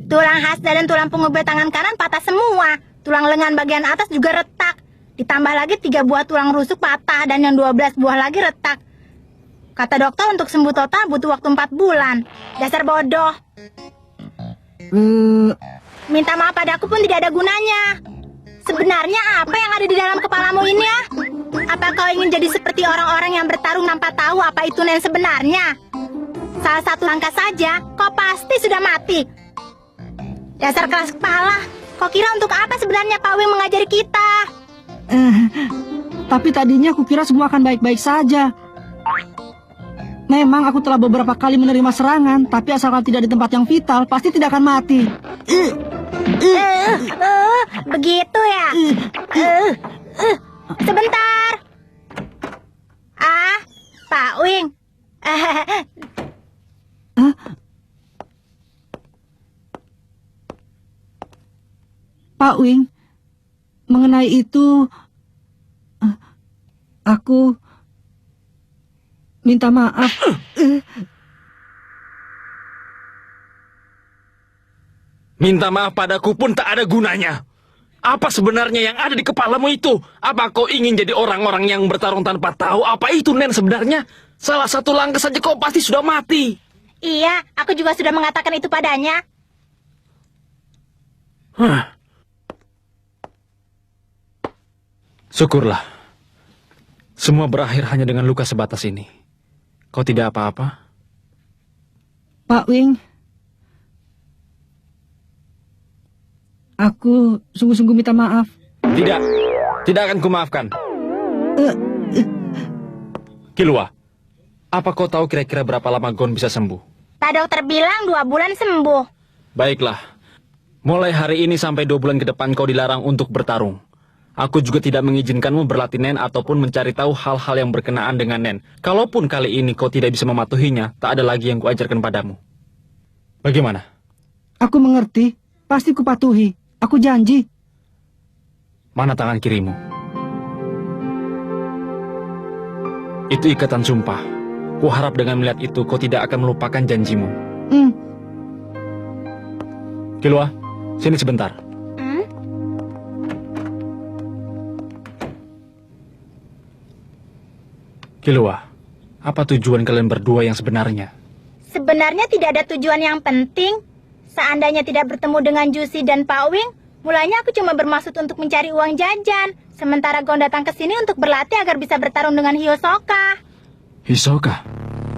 Tulang hasda dan tulang punggung tangan kanan patah semua. Tulang lengan bagian atas juga retak. Ditambah lagi 3 buah tulang rusuk patah dan yang 12 buah lagi retak. Kata dokter untuk sembuh total butuh waktu 4 bulan. Dasar bodoh. Minta maaf padaku pun tidak ada gunanya. Sebenarnya apa yang ada di dalam kepalamu ini ya? Apa kau ingin jadi seperti orang-orang yang bertarung tanpa tahu apa itu Nen sebenarnya? Salah satu langkah saja, kau pasti sudah mati. Dasar keras kepala. Kau kira untuk apa sebenarnya Pak Wing mengajari kita? Tapi tadinya aku kira semua akan baik-baik saja. Memang aku telah beberapa kali menerima serangan, tapi asalkan tidak di tempat yang vital, pasti tidak akan mati. Begitu ya? Sebentar. Pak Wing. Pak Wing, mengenai itu, aku minta maaf. Minta maaf padaku pun tak ada gunanya. Apa sebenarnya yang ada di kepalamu itu? Apa kau ingin jadi orang-orang yang bertarung tanpa tahu apa itu Nen sebenarnya? Salah satu langkah saja kau pasti sudah mati. Iya, aku juga sudah mengatakan itu padanya. Syukurlah. Semua berakhir hanya dengan luka sebatas ini. Kau tidak apa-apa? Pak Wing, aku sungguh-sungguh minta maaf. Tidak, tidak akan kumaafkan. Kilua, apa kau tahu kira-kira berapa lama Gon bisa sembuh? Pak dokter bilang 2 bulan sembuh. Baiklah, mulai hari ini sampai 2 bulan ke depan kau dilarang untuk bertarung. Aku juga tidak mengizinkanmu berlatih Nen ataupun mencari tahu hal-hal yang berkenaan dengan Nen. Kalaupun kali ini kau tidak bisa mematuhinya, tak ada lagi yang kuajarkan padamu. Bagaimana? Aku mengerti, pasti kupatuhi. Aku janji. Mana tangan kirimu? Itu ikatan sumpah. Kuharap dengan melihat itu kau tidak akan melupakan janjimu. Kilua, sini sebentar. Kilua, apa tujuan kalian berdua yang sebenarnya? Sebenarnya tidak ada tujuan yang penting. Seandainya tidak bertemu dengan Juicy dan Pak Wing, mulanya aku cuma bermaksud untuk mencari uang jajan. Sementara Gon datang ke sini untuk berlatih agar bisa bertarung dengan Hisoka. Hisoka?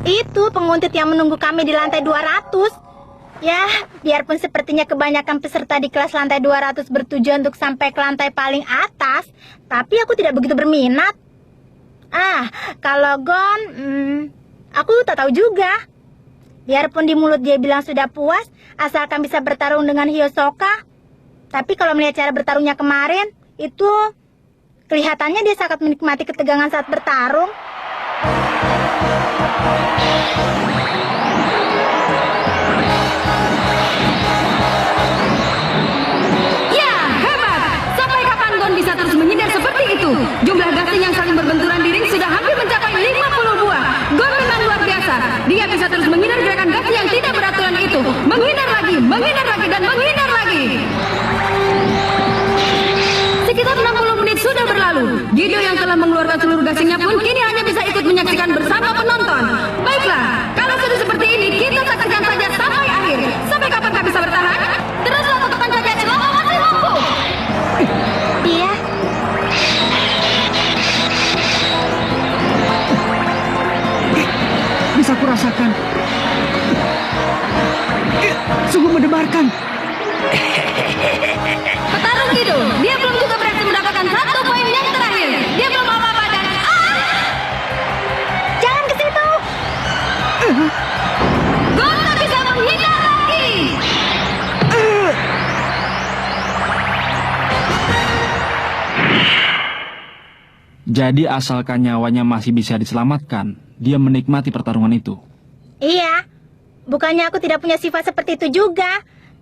Itu penguntit yang menunggu kami di lantai 200. Ya, biarpun sepertinya kebanyakan peserta di kelas lantai 200 bertujuan untuk sampai ke lantai paling atas, tapi aku tidak begitu berminat. Kalau Gon, aku tak tahu juga. Biarpun di mulut dia bilang sudah puas, asalkan bisa bertarung dengan Hisoka. Tapi kalau melihat cara bertarungnya kemarin, itu kelihatannya dia sangat menikmati ketegangan saat bertarung. Ya, hebat! Sampai kapan Gon bisa terus menyindir seperti itu? Jumlah gasing yang saling berbenturan di ring sudah hampir mencapai 50 buah. Gon memang luar biasa. Dia bisa terus menghindar gerakan gasing yang tidak beraturan itu. Menghindar lagi, dan menghindar lagi. Sekitar 60 menit sudah berlalu. Gido yang telah mengeluarkan seluruh gasingnya pun kini hanya bisa ikut menyaksikan bersama penonton. Baiklah, kalau sudah seperti ini, kita saksikan saja sampai akhir. Sampai kapan kau bisa bertahan? Teruslah tekan saja selama masih mampu. Iya. Bisa kurasakan. Sungguh mendebarkan. Petarung Gido, dia belum juga berhasil mendapatkan 1 poin yang terakhir. Dia belum apa-apa dan... Jangan ke situ. Gon tak bisa menghindar lagi. Jadi asalkan nyawanya masih bisa diselamatkan, dia menikmati pertarungan itu. Iya. Bukannya aku tidak punya sifat seperti itu juga.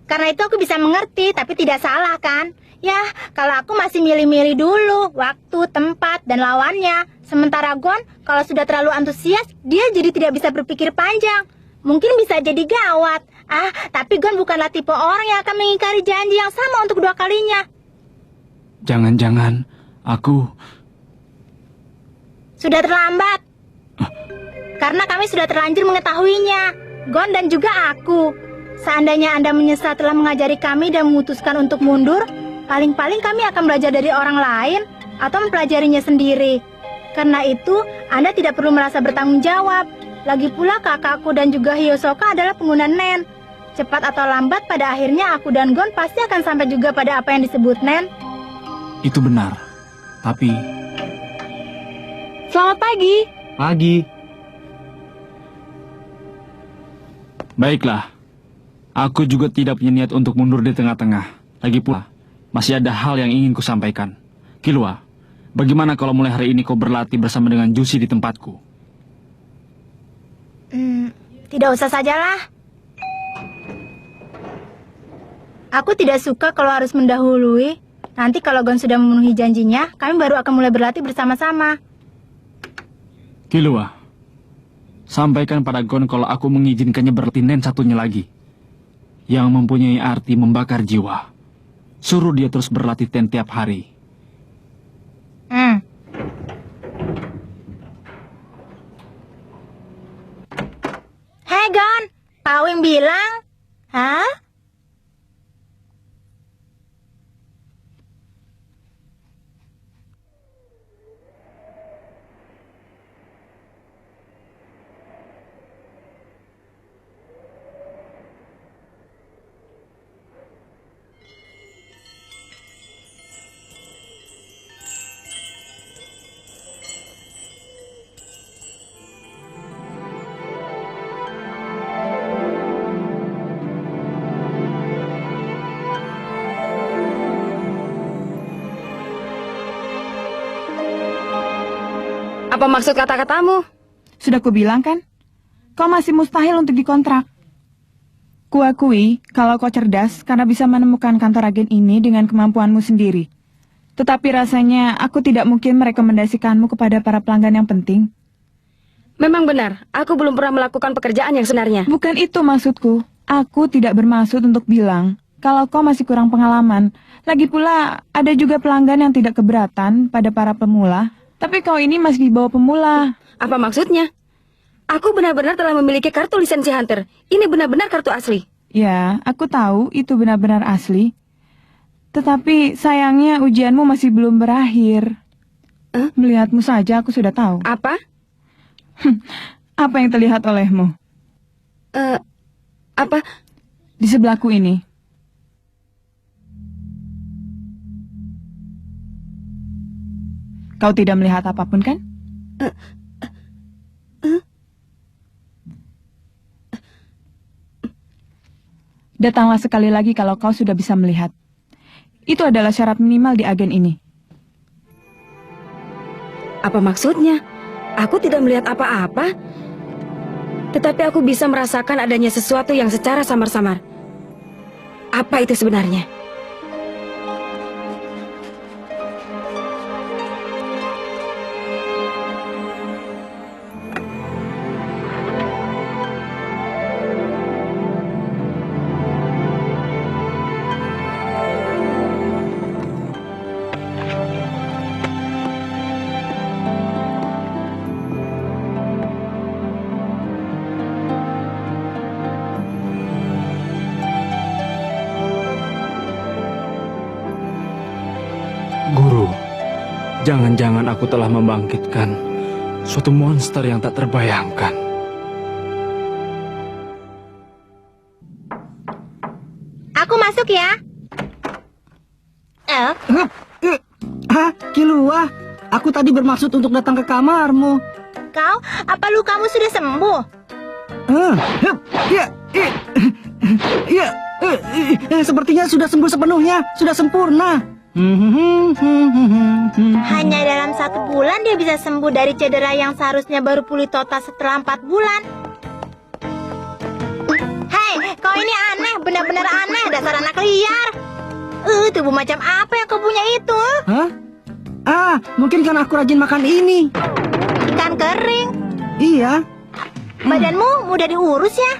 Karena itu aku bisa mengerti, tapi tidak salah kan? Ya, kalau aku masih milih-milih dulu waktu, tempat, dan lawannya. Sementara Gon, kalau sudah terlalu antusias, dia jadi tidak bisa berpikir panjang. Mungkin bisa jadi gawat. Tapi Gon bukanlah tipe orang yang akan mengingkari janji yang sama untuk 2 kalinya. Jangan-jangan aku... Sudah terlambat. Karena kami sudah terlanjur mengetahuinya. Gon dan juga aku. Seandainya Anda menyesal telah mengajari kami dan memutuskan untuk mundur, paling-paling kami akan belajar dari orang lain atau mempelajarinya sendiri. Karena itu, Anda tidak perlu merasa bertanggung jawab. Lagi pula kakakku dan juga Hiyosoka adalah pengguna Nen. Cepat atau lambat, pada akhirnya aku dan Gon pasti akan sampai juga pada apa yang disebut Nen. Itu benar. Tapi... Selamat pagi. Pagi. Baiklah. Aku juga tidak punya niat untuk mundur di tengah-tengah. Lagi pula, masih ada hal yang ingin kusampaikan. Killua, bagaimana kalau mulai hari ini kau berlatih bersama dengan Jushi di tempatku? Tidak usah sajalah. Aku tidak suka kalau harus mendahului. Nanti kalau Gon sudah memenuhi janjinya, kami baru akan mulai berlatih bersama-sama. Killua, sampaikan pada Gon kalau aku mengizinkannya berlatih Nen satunya lagi, yang mempunyai arti membakar jiwa. Suruh dia terus berlatih Nen tiap hari. Hei Gon, Pak Wing bilang, hah? Apa maksud kata-katamu? Sudah kubilang kan? Kau masih mustahil untuk dikontrak. Kuakui kalau kau cerdas karena bisa menemukan kantor agen ini dengan kemampuanmu sendiri. Tetapi rasanya aku tidak mungkin merekomendasikanmu kepada para pelanggan yang penting. Memang benar, aku belum pernah melakukan pekerjaan yang sebenarnya. Bukan itu maksudku. Aku tidak bermaksud untuk bilang kalau kau masih kurang pengalaman. Lagi pula ada juga pelanggan yang tidak keberatan pada para pemula. Tapi kau ini masih di bawah pemula. Apa maksudnya? Aku benar-benar telah memiliki kartu lisensi Hunter. Ini benar-benar kartu asli. Ya, aku tahu itu benar-benar asli. Tetapi sayangnya ujianmu masih belum berakhir. Melihatmu saja aku sudah tahu. Apa? Apa yang terlihat olehmu? Apa? Di sebelahku ini. Kau tidak melihat apapun kan? Datanglah sekali lagi kalau kau sudah bisa melihat. Itu adalah syarat minimal di agen ini. Apa maksudnya? Aku tidak melihat apa-apa. Tetapi aku bisa merasakan adanya sesuatu yang secara samar-samar. Apa itu sebenarnya? Guru, jangan-jangan aku telah membangkitkan suatu monster yang tak terbayangkan. Aku masuk ya. Killua, aku tadi bermaksud untuk datang ke kamarmu. Kau, apa lukamu sudah sembuh? Sepertinya sudah sembuh sepenuhnya, sudah sempurna. Hanya dalam 1 bulan dia bisa sembuh dari cedera yang seharusnya baru pulih total setelah 4 bulan. Hei, kau ini aneh, benar-benar aneh, dasar anak liar. Tubuh macam apa yang kau punya itu? Hah? Mungkin karena aku rajin makan ini. Ikan kering. Iya. Badanmu mudah diurus ya?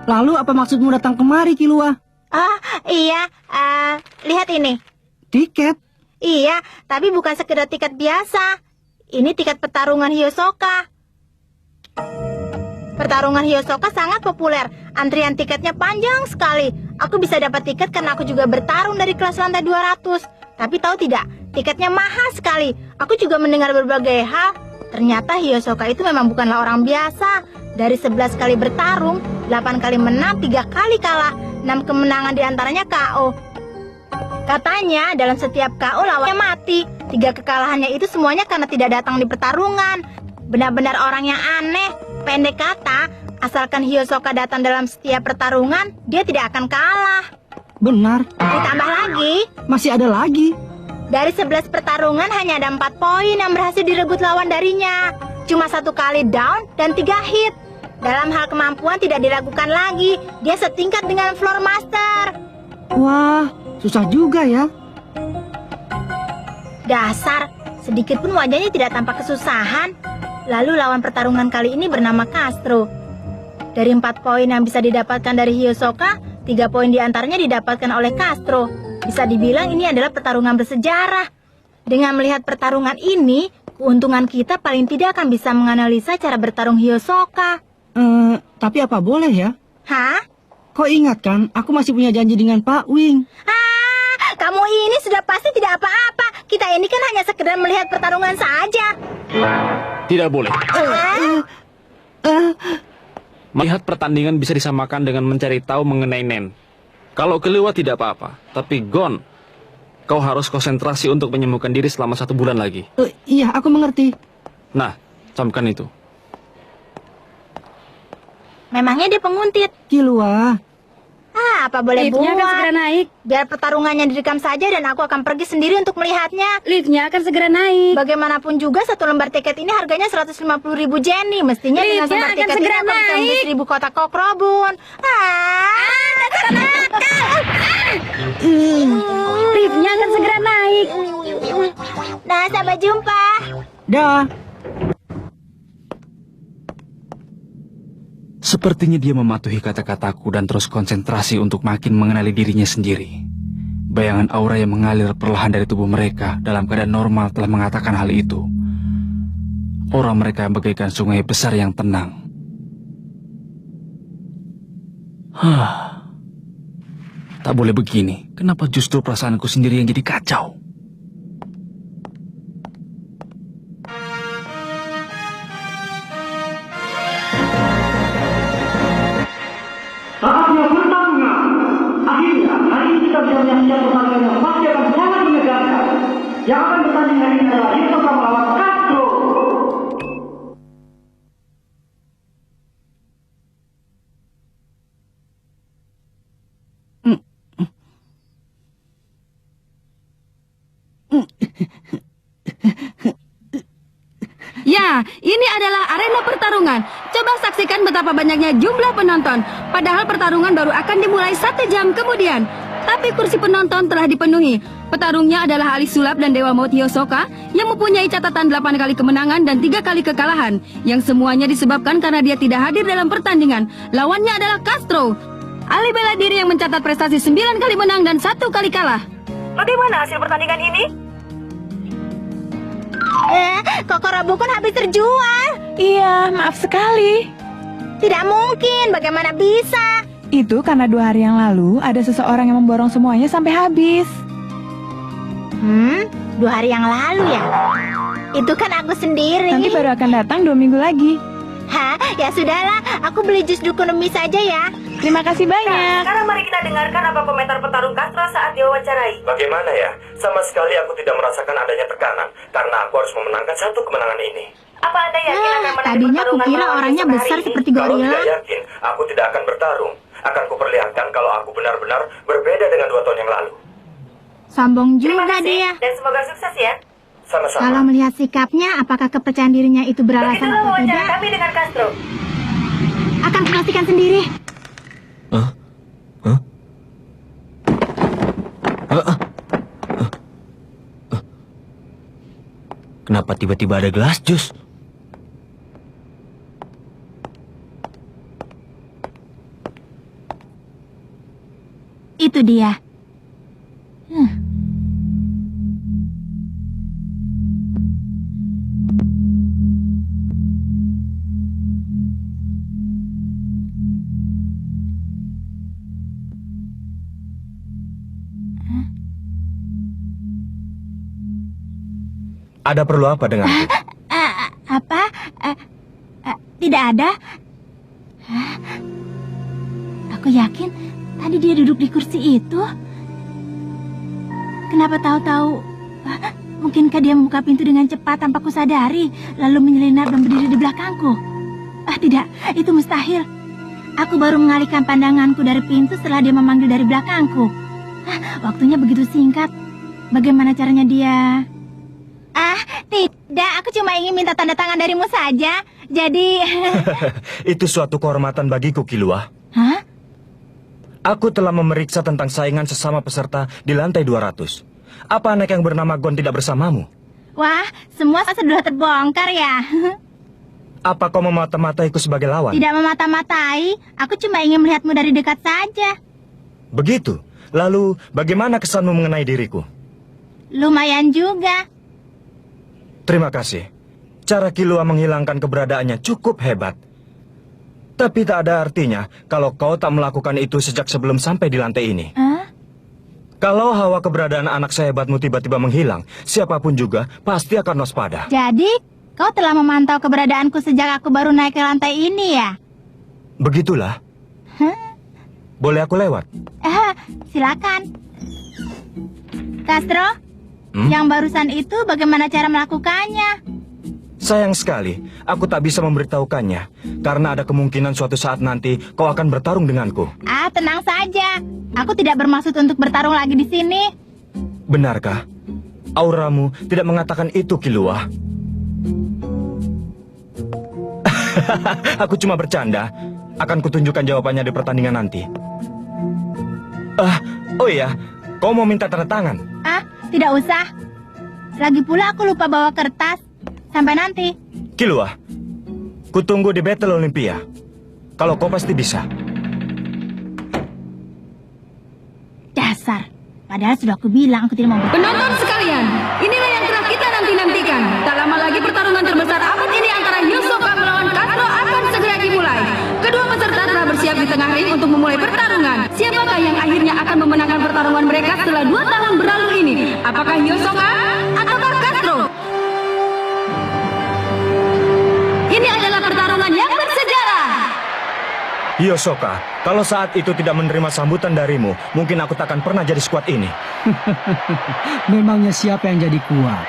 Lalu apa maksudmu datang kemari, Killua? Oh, iya. Lihat ini. Tiket? Iya, tapi bukan sekedar tiket biasa. Ini tiket pertarungan Hiyosoka. Pertarungan Hiyosoka sangat populer. Antrian tiketnya panjang sekali. Aku bisa dapat tiket karena aku juga bertarung dari kelas lantai 200. Tapi tahu tidak, tiketnya mahal sekali. Aku juga mendengar berbagai hal. Ternyata Hiyosoka itu memang bukanlah orang biasa. Dari 11 kali bertarung, 8 kali menang, 3 kali kalah. 6 kemenangan diantaranya KO. Katanya dalam setiap KO lawannya mati. 3 kekalahannya itu semuanya karena tidak datang di pertarungan. Benar-benar orang yang aneh. Pendek kata, asalkan Hiyosoka datang dalam setiap pertarungan, dia tidak akan kalah. Benar. Ditambah lagi, Masih ada lagi. dari 11 pertarungan hanya ada 4 poin yang berhasil direbut lawan darinya. Cuma 1 kali down dan 3 hit. Dalam hal kemampuan tidak diragukan lagi. Dia setingkat dengan Floor Master. Wah, susah juga ya. Dasar, sedikit pun wajahnya tidak tampak kesusahan. Lalu lawan pertarungan kali ini bernama Castro. Dari 4 poin yang bisa didapatkan dari Hiyosoka, 3 poin diantaranya didapatkan oleh Castro. Bisa dibilang ini adalah pertarungan bersejarah. Dengan melihat pertarungan ini, keuntungan kita paling tidak akan bisa menganalisa cara bertarung Hiyosoka. Tapi apa boleh ya? Hah? Kau ingat kan, aku masih punya janji dengan Pak Wing. Kamu ini sudah pasti tidak apa-apa. Kita ini kan hanya sekedar melihat pertarungan saja. Tidak boleh. Melihat pertandingan bisa disamakan dengan mencari tahu mengenai Nen. Kalau Killua tidak apa-apa, tapi Gon, kau harus konsentrasi untuk menyembuhkan diri selama 1 bulan lagi. Iya, aku mengerti. Nah, camkan itu. Memangnya dia penguntit. Killua, Apa boleh Liftnya akan buat? segera naik. Biar pertarungannya direkam saja dan aku akan pergi sendiri untuk melihatnya. Liftnya akan segera naik. Bagaimanapun juga 1 lembar tiket ini harganya 150.000 Jenny. Mestinya dengan Liftnya lembar akan tiket ini segera aku bisa membeli naik. 1000 kotak kokrobun. Liftnya akan segera naik. Nah, sampai jumpa. dah. Sepertinya dia mematuhi kata-kataku dan terus konsentrasi untuk makin mengenali dirinya sendiri. Bayangan aura yang mengalir perlahan dari tubuh mereka dalam keadaan normal telah mengatakan hal itu. Aura mereka bagaikan sungai besar yang tenang. Tak boleh begini. Kenapa justru perasaanku sendiri yang jadi kacau? Saatnya pertarungan. Akhirnya, hari ini kita bisa menyaksikan pertandingan yang pasti akan sangat menegangkan. Yang akan bertanding hari ini adalah Hiyosoka melawan Castro. Ya, ini adalah arena pertarungan. Coba saksikan betapa banyaknya jumlah penonton. Padahal pertarungan baru akan dimulai 1 jam kemudian. Tapi kursi penonton telah dipenuhi. Petarungnya adalah ahli sulap dan Dewa Maut Hiyosoka yang mempunyai catatan 8 kali kemenangan dan 3 kali kekalahan. Yang semuanya disebabkan karena dia tidak hadir dalam pertandingan. Lawannya adalah Castro, ahli bela diri yang mencatat prestasi 9 kali menang dan 1 kali kalah. Bagaimana hasil pertandingan ini? Kokorobukun habis terjual. Iya, maaf sekali. Tidak mungkin, bagaimana bisa? Itu karena 2 hari yang lalu ada seseorang yang memborong semuanya sampai habis. 2 hari yang lalu ya? Itu kan aku sendiri. Nanti baru akan datang 2 minggu lagi. Hah? Ya sudahlah, aku beli jus dukonomi saja ya. Terima kasih banyak. Sekarang mari kita dengarkan apa komentar petarung Castro saat diwawancarai. Bagaimana ya? Sama sekali aku tidak merasakan adanya tekanan karena aku harus memenangkan 1 kemenangan ini. Apa Anda yakin akan menang di Tadinya aku pertarungan kira melawan orangnya Hiyosoka besar hari ini? seperti Kalau gorila. tidak yakin, aku tidak akan bertarung. Akan kuperlihatkan kalau aku benar-benar berbeda dengan 2 tahun yang lalu. Sombong Terima juga kasih dia. dan semoga sukses ya. Sama-sama. Kalau melihat sikapnya, apakah kepercayaan dirinya itu beralasan Begitulah atau wawancara tidak, kami dengan Castro. akan kupastikan sendiri. Kenapa tiba-tiba ada gelas jus? itu dia. Ada perlu apa denganku? Apa? Tidak ada. Aku yakin tadi dia duduk di kursi itu. Kenapa tahu-tahu? Mungkinkah dia membuka pintu dengan cepat tanpa kusadari, lalu menyelinap dan berdiri di belakangku? Tidak, itu mustahil. Aku baru mengalihkan pandanganku dari pintu setelah dia memanggil dari belakangku. Waktunya begitu singkat. Bagaimana caranya dia? Tidak, aku cuma ingin minta tanda tangan darimu saja. Jadi... Itu suatu kehormatan bagiku, Killua. Hah? Aku telah memeriksa tentang saingan sesama peserta di lantai 200. Apa anak yang bernama Gon tidak bersamamu? Wah, semua sudah terbongkar ya. Apa kau memata-mataiku sebagai lawan? Tidak memata-matai, aku cuma ingin melihatmu dari dekat saja. Begitu? Lalu, bagaimana kesanmu mengenai diriku? Lumayan juga. Terima kasih. Cara Killua menghilangkan keberadaannya cukup hebat. Tapi tak ada artinya kalau kau tak melakukan itu sejak sebelum sampai di lantai ini. Kalau hawa keberadaan anak sehebatmu tiba-tiba menghilang, siapapun juga pasti akan waspada. Jadi, kau telah memantau keberadaanku sejak aku baru naik ke lantai ini ya? Begitulah. Boleh aku lewat? Silakan. Castro, yang barusan itu bagaimana cara melakukannya? Sayang sekali, aku tak bisa memberitahukannya. Karena ada kemungkinan suatu saat nanti kau akan bertarung denganku. Tenang saja. Aku tidak bermaksud untuk bertarung lagi di sini. Benarkah? Auramu tidak mengatakan itu, Killua. Aku cuma bercanda. Akan kutunjukkan jawabannya di pertandingan nanti. Oh iya, kau mau minta tanda tangan? Tidak usah. Lagi pula aku lupa bawa kertas. Sampai nanti. Killua, kutunggu di Battle Olympia. Kalau kau pasti bisa. Dasar. Padahal sudah aku bilang aku tidak mau. Penonton sekalian, inilah yang telah kita nanti-nantikan. Tak lama lagi pertarungan terbesar abad ini antara Hisoka melawan Castro akan segera dimulai. Kedua peserta telah bersiap di tengah ring untuk memulai pertarungan. Siapakah yang akhirnya akan memenangkan pertarungan mereka setelah 2 tahun berlalu ini? Apakah Hisoka ataukah Castro? Ini adalah pertarungan yang bersejarah. Hisoka, kalau saat itu tidak menerima sambutan darimu, mungkin aku tak akan pernah jadi skuad ini. Memangnya siapa yang jadi kuat?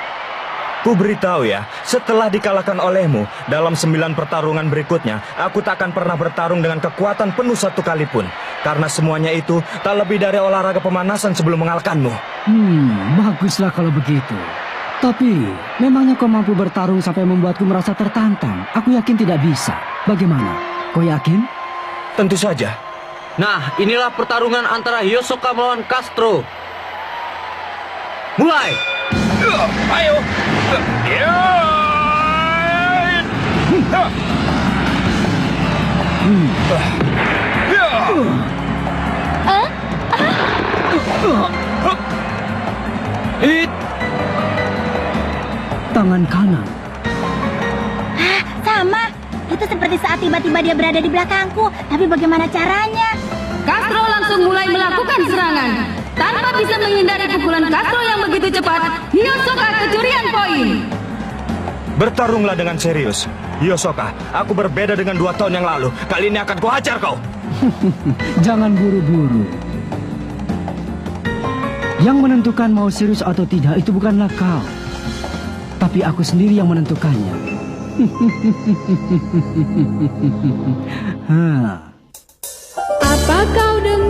Ku beritahu ya, setelah dikalahkan olehmu dalam 9 pertarungan berikutnya, aku tak akan pernah bertarung dengan kekuatan penuh satu kali pun. Karena semuanya itu tak lebih dari olahraga pemanasan sebelum mengalahkanmu. Baguslah kalau begitu. Tapi, memangnya kau mampu bertarung sampai membuatku merasa tertantang? Aku yakin tidak bisa. Bagaimana? Kau yakin? Tentu saja. Nah, inilah pertarungan antara Hisoka melawan Castro. Mulai! Ayo! Tangan kanan. Sama. Itu seperti saat tiba-tiba dia berada di belakangku. Tapi bagaimana caranya? Castro langsung mulai melakukan serangan. Tanpa bisa menghindari pukulan Castro yang begitu cepat, Hisoka kecurian poin. Bertarunglah dengan serius. Hisoka, aku berbeda dengan 2 tahun yang lalu. Kali ini akan kuhajar kau. Jangan buru-buru. Yang menentukan mau serius atau tidak itu bukanlah kau. Tapi aku sendiri yang menentukannya. Apa kau dengar?